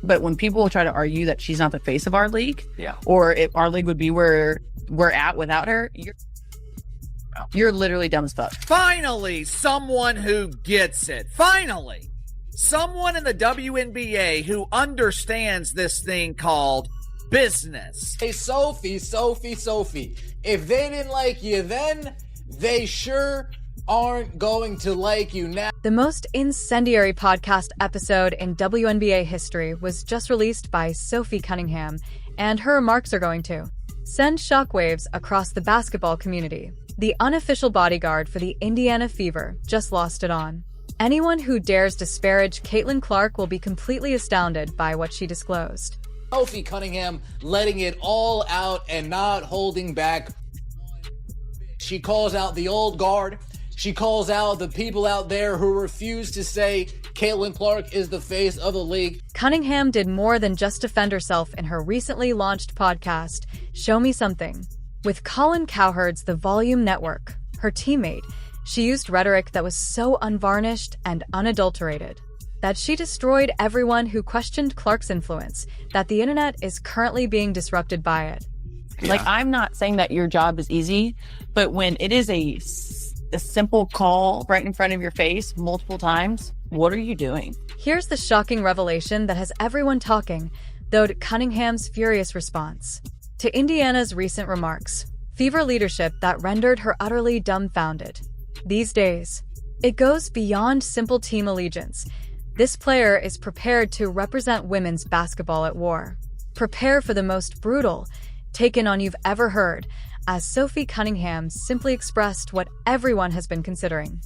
But when people try to argue that she's not the face of our league, Yeah. or if our league would be where we're at without her, you're literally dumb as fuck. Finally, someone who gets it. Finally, someone in the WNBA who understands this thing called business. Hey, Sophie. If they didn't like you then, they sure aren't going to like you now. The most incendiary podcast episode in WNBA history was just released by Sophie Cunningham, and her remarks are going to send shockwaves across the basketball community. The unofficial bodyguard for the Indiana Fever just lost it on. Anyone who dares disparage Caitlin Clark will be completely astounded by what she disclosed. Sophie Cunningham letting it all out and not holding back. She calls out the old guard. She calls out the people out there who refuse to say Caitlin Clark is the face of the league. Cunningham did more than just defend herself in her recently launched podcast, Show Me Something. With Colin Cowherd's The Volume Network, her teammate, she used rhetoric that was so unvarnished and unadulterated that she destroyed everyone who questioned Clark's influence, that the internet is currently being disrupted by it. Yeah. Like, I'm not saying that your job is easy, but when it is a simple call right in front of your face multiple times, what are you doing? Here's the shocking revelation that has everyone talking, though to Cunningham's furious response to Indiana's recent remarks, Fever leadership that rendered her utterly dumbfounded. These days, it goes beyond simple team allegiance. This player is prepared to represent women's basketball at war. Prepare for the most brutal take-in on you've ever heard, as Sophie Cunningham simply expressed what everyone has been considering.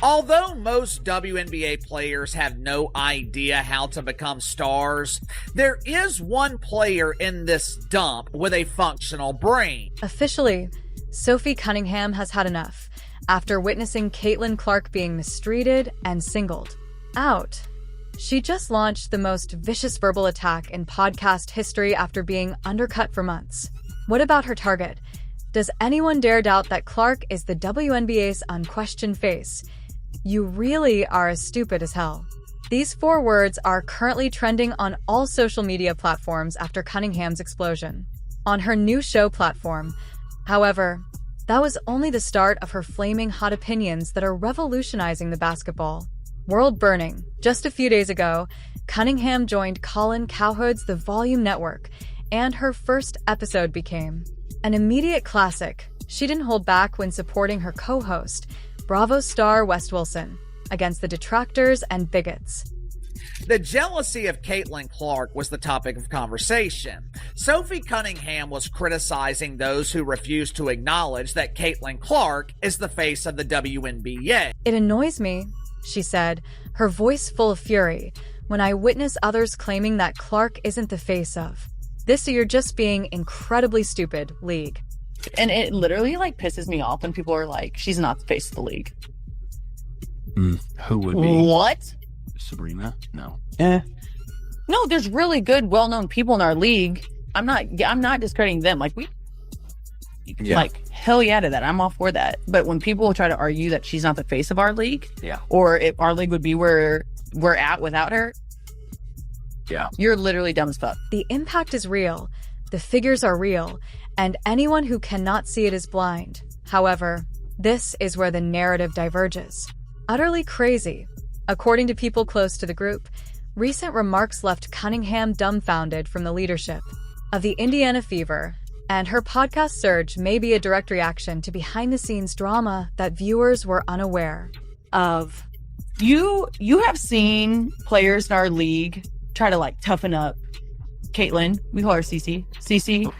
Although most WNBA players have no idea how to become stars, there is one player in this dump with a functional brain. Officially, Sophie Cunningham has had enough after witnessing Caitlin Clark being mistreated and singled out. She just launched the most vicious verbal attack in podcast history after being undercut for months. What about her target? Does anyone dare doubt that Clark is the WNBA's unquestioned face? You really are as stupid as hell. These 4 words are currently trending on all social media platforms after Cunningham's explosion. On her new show platform, however, that was only the start of her flaming hot opinions that are revolutionizing the basketball world. Burning. Just a few days ago, Cunningham joined Colin Cowherd's The Volume Network, and her first episode became an immediate classic. She didn't hold back when supporting her co-host, Bravo star Wes Wilson, against the detractors and bigots. The jealousy of Caitlin Clark was the topic of conversation. Sophie Cunningham was criticizing those who refused to acknowledge that Caitlin Clark is the face of the WNBA. It annoys me, she said, her voice full of fury, when I witness others claiming that Clark isn't the face of. This you're just being incredibly stupid, league. And it literally pisses me off when people are like, she's not the face of the league. Who would be? What? Sabrina? No. No, there's really good, well-known people in our league. I'm not discrediting them. Hell yeah to that. I'm all for that. But when people try to argue that she's not the face of our league, or if our league would be where we're at without her, you're literally dumb as fuck. The impact is real. The figures are real. And anyone who cannot see it is blind. However, this is where the narrative diverges. Utterly crazy. According to people close to the group, recent remarks left Cunningham dumbfounded from the leadership of the Indiana Fever, and her podcast surge may be a direct reaction to behind-the-scenes drama that viewers were unaware of. You have seen players in our league try to toughen up Caitlin. We call her CC.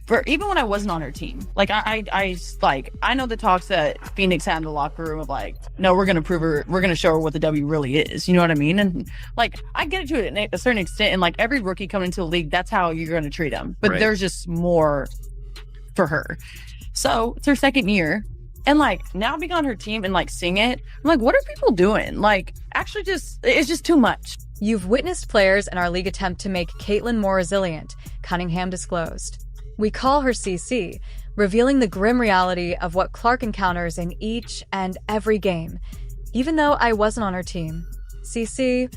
For even when I wasn't on her team, I know the talks that Phoenix had in the locker room of no, we're gonna prove her, we're gonna show her what the W really is. You know what I mean? And I get it to a certain extent. And every rookie coming into the league, that's how you're gonna treat them. But there's just more for her. So it's her second year, and now being on her team and seeing it, I'm what are people doing? Actually, it's just too much. You've witnessed players in our league attempt to make Caitlin more resilient, Cunningham disclosed. We call her CC, revealing the grim reality of what Clark encounters in each and every game. Even though I wasn't on her team, CC,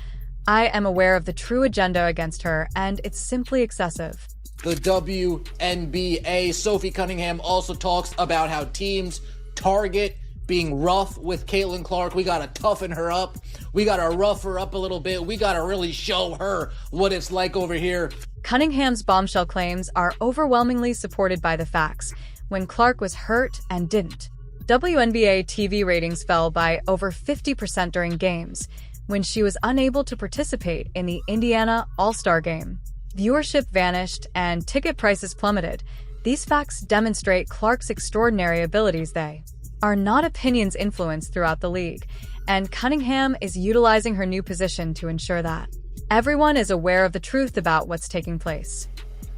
I am aware of the true agenda against her, and it's simply excessive. The WNBA, Sophie Cunningham also talks about how teams target being rough with Caitlin Clark. We got to toughen her up. We got to rough her up a little bit. We got to really show her what it's like over here. Cunningham's bombshell claims are overwhelmingly supported by the facts, when Clark was hurt and didn't. WNBA TV ratings fell by over 50% during games, when she was unable to participate in the Indiana All-Star Game. Viewership vanished and ticket prices plummeted. These facts demonstrate Clark's extraordinary abilities. They are not opinions influenced throughout the league, and Cunningham is utilizing her new position to ensure that everyone is aware of the truth about what's taking place.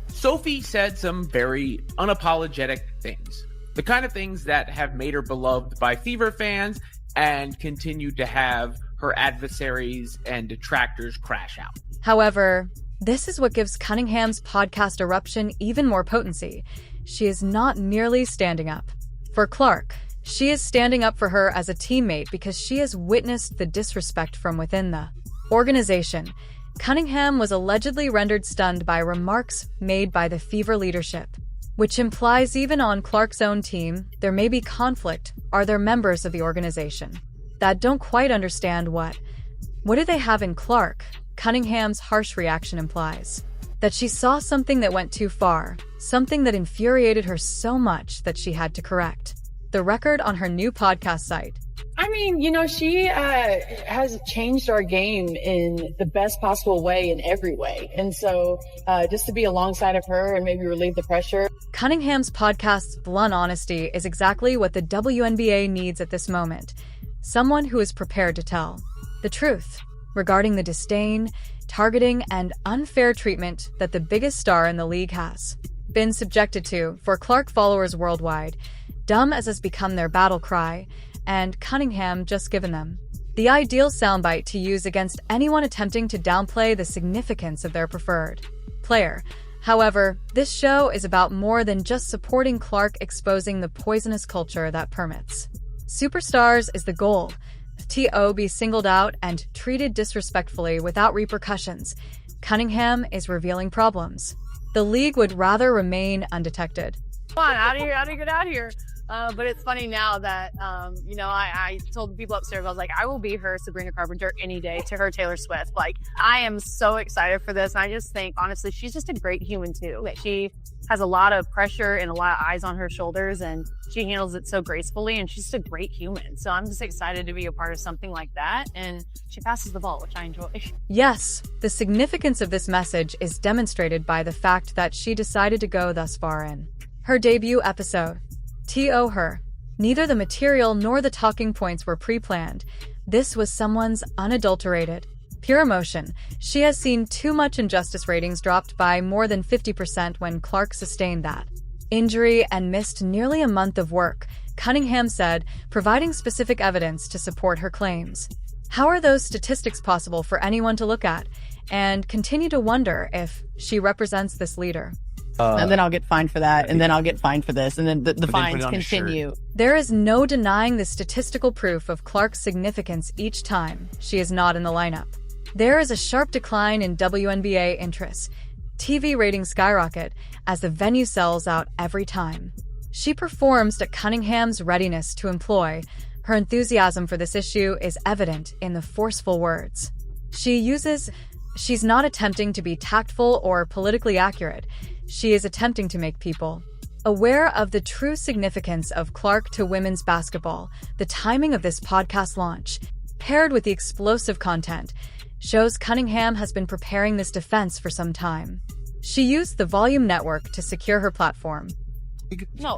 Sophie said some very unapologetic things. The kind of things that have made her beloved by Fever fans and continue to have her adversaries and detractors crash out. However, this is what gives Cunningham's podcast eruption even more potency. She is not merely standing up for Clark. She is standing up for her as a teammate because she has witnessed the disrespect from within the organization. Cunningham was allegedly rendered stunned by remarks made by the Fever leadership, which implies even on Clark's own team, there may be conflict. Are there members of the organization that don't quite understand what do they have in Clark? Cunningham's harsh reaction implies that she saw something that went too far, something that infuriated her so much that she had to correct the record on her new podcast site. I mean, she has changed our game in the best possible way in every way. And so just to be alongside of her and maybe relieve the pressure. Cunningham's podcast's blunt honesty is exactly what the WNBA needs at this moment. Someone who is prepared to tell the truth regarding the disdain, targeting, and unfair treatment that the biggest star in the league has been subjected to. For Clark followers worldwide, dumb as has become their battle cry, and Cunningham just given them the ideal soundbite to use against anyone attempting to downplay the significance of their preferred player. However, this show is about more than just supporting Clark exposing the poisonous culture that permits superstars is the goal. To be singled out and treated disrespectfully without repercussions. Cunningham is revealing problems the league would rather remain undetected. Come on, out of here, get out of here. But it's funny now that, I told the people upstairs, I was like, I will be her Sabrina Carpenter any day to her Taylor Swift. Like, I am so excited for this. And I just think, honestly, she's just a great human too. She has a lot of pressure and a lot of eyes on her shoulders, and she handles it so gracefully, and she's just a great human. So I'm just excited to be a part of something like that. And she passes the ball, which I enjoy. Yes, the significance of this message is demonstrated by the fact that she decided to go thus far in her debut episode. To her. Neither the material nor the talking points were pre-planned. This was someone's unadulterated, pure emotion. She has seen too much injustice ratings dropped by more than 50% when Clark sustained that injury and missed nearly a month of work, Cunningham said, providing specific evidence to support her claims. How are those statistics possible for anyone to look at and continue to wonder if she represents this leader? And then I'll get fined for that, and then I'll get fined for this, and then the fines continue. There is no denying the statistical proof of Clark's significance each time she is not in the lineup. There is a sharp decline in WNBA interest. TV ratings skyrocket as the venue sells out every time she performs. To Cunningham's readiness to employ her enthusiasm for this issue is evident in the forceful words she uses. She's not attempting to be tactful or politically accurate. She is attempting to make people aware of the true significance of Clark to women's basketball. The timing of this podcast launch, paired with the explosive content, shows Cunningham has been preparing this defense for some time. She used the Volume Network to secure her platform. No,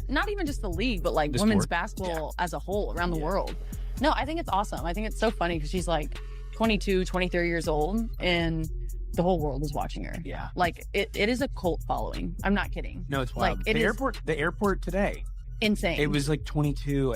not even just the league, but like The women's sport. basketball as a whole around the world. No, I think it's awesome. I think it's so funny because she's like 22, 23 years old, and the whole world is watching her. Yeah. Like it is a cult following. I'm not kidding. No, it's wild. Like, it the is airport today. insane. It was like 22.